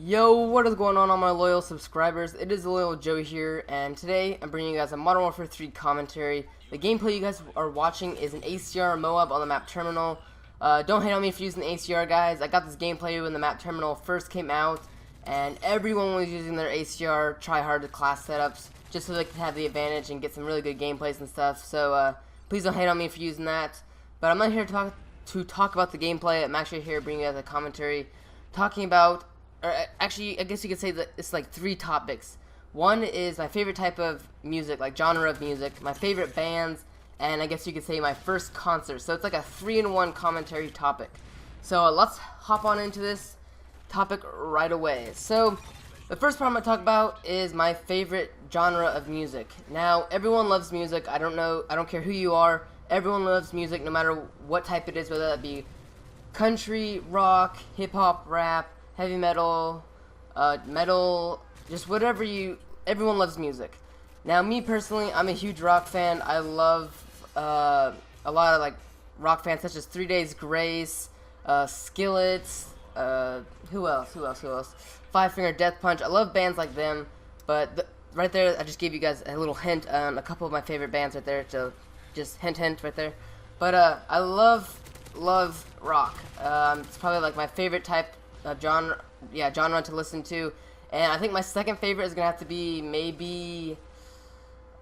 Yo, what is going on all my loyal subscribers? It is TheLoyalJoe here, and today I'm bringing you guys a Modern Warfare 3 commentary. The gameplay you guys are watching is an ACR MOAB on the map terminal. Don't hate on me for using the ACR, guys. I got this gameplay when the map terminal first came out, and everyone was using their ACR try-hard class setups just so they could have the advantage and get some really good gameplays and stuff. So please don't hate on me for using that. But I'm not here to talk about the gameplay. I'm actually here bringing you guys a commentary talking about, or actually, I guess you could say that it's like three topics. One is my favorite type of music, like genre of music, my favorite bands, and I guess you could say my first concert. So it's like a 3-in-1 commentary topic. So let's hop on into this topic right away. So the first part I'm going to talk about is my favorite genre of music. Now, everyone loves music. I don't care who you are. Everyone loves music no matter what type it is, whether that be country, rock, hip-hop, rap, heavy metal, metal, just whatever everyone loves music. Now, me personally, I'm a huge rock fan. I love a lot of like rock fans such as 3 Days Grace, Skillets, who else? Five Finger Death Punch. I love bands like them, but right there, I just gave you guys a little hint on a couple of my favorite bands right there, so just hint right there. But I love rock. It's probably like my favorite type of genre to listen to, and I think my second favorite is gonna have to be maybe,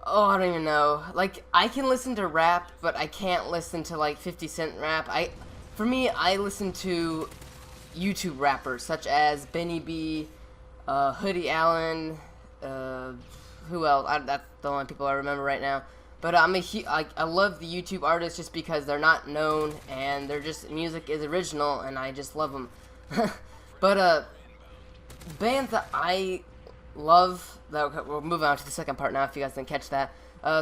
I don't even know. Like, I can listen to rap, but I can't listen to like 50 Cent rap. For me, I listen to YouTube rappers such as Benny B, Hoodie Allen, who else? That's the only people I remember right now. But I love the YouTube artists just because they're not known and their music is original, and I just love them. But bands that I love, we're moving on to the second part now if you guys didn't catch that.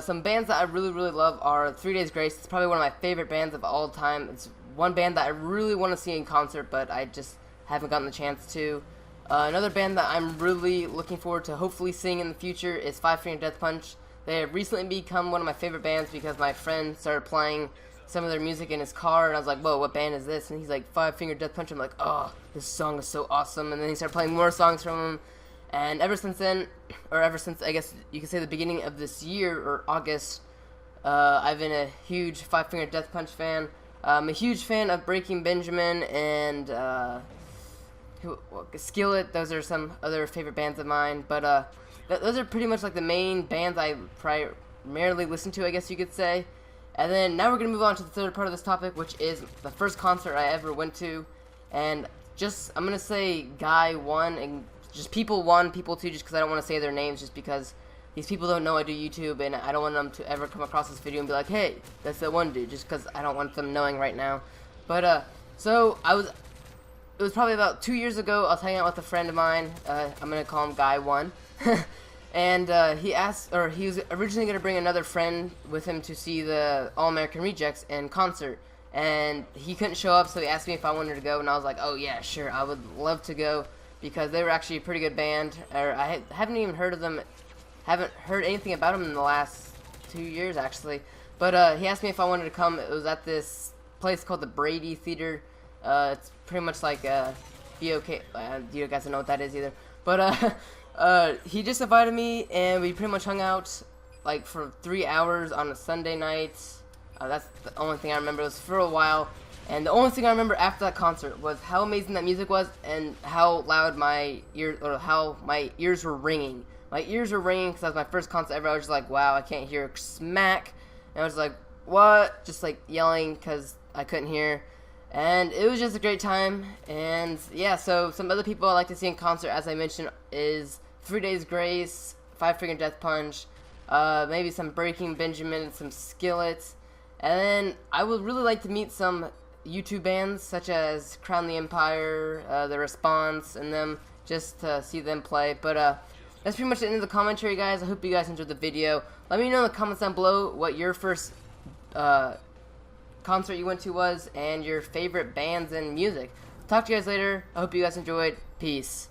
Some bands that I really love are 3 Days Grace. It's probably one of my favorite bands of all time. It's one band that I really want to see in concert, but I just haven't gotten the chance to. Another band that I'm really looking forward to hopefully seeing in the future is Five Finger Death Punch. They have recently become one of my favorite bands because my friend started playing some of their music in his car, and I was like, whoa, what band is this? And he's like, Five Finger Death Punch. I'm like, oh, this song is so awesome. And then he started playing more songs from him, and ever since then, or ever since, I guess you could say the beginning of this year, or August, I've been a huge Five Finger Death Punch fan. I'm a huge fan of Breaking Benjamin and Skillet. Those are some other favorite bands of mine, but those are pretty much like the main bands I primarily listen to, I guess you could say. And then now we're going to move on to the third part of this topic, which is the first concert I ever went to. And I'm going to say guy 1 and just people 1, people 2, just because I don't want to say their names, just because these people don't know I do YouTube, and I don't want them to ever come across this video and be like, hey, that's that one dude, just because I don't want them knowing right now. But so it was probably about 2 years ago. I was hanging out with a friend of mine. I'm going to call him guy 1. And he was originally going to bring another friend with him to see the All-American Rejects in concert, and he couldn't show up, so he asked me if I wanted to go, and I was like, oh yeah, sure, I would love to go, because they were actually a pretty good band. I haven't even heard of them, haven't heard anything about them in the last 2 years, actually, but he asked me if I wanted to come. It was at this place called the Brady Theater. It's pretty much like BOK, you guys don't know what that is either, but he just invited me, and we pretty much hung out like for 3 hours on a Sunday night. That's the only thing I remember. It was for a while, and the only thing I remember after that concert was how amazing that music was and how loud how my ears were ringing. My ears were ringing because that was my first concert ever. I was just like, wow, I can't hear smack, and I was like, what? Just like yelling because I couldn't hear. And it was just a great time. And yeah, so some other people I like to see in concert, as I mentioned, is 3 Days Grace, Five Finger Death Punch, maybe some Breaking Benjamin, some Skillets, and then I would really like to meet some YouTube bands such as Crown the Empire, The Response, and them, just to see them play. But that's pretty much the end of the commentary, guys. I hope you guys enjoyed the video. Let me know in the comments down below what your first concert you went to was, and your favorite bands and music. Talk to you guys later. I hope you guys enjoyed. Peace.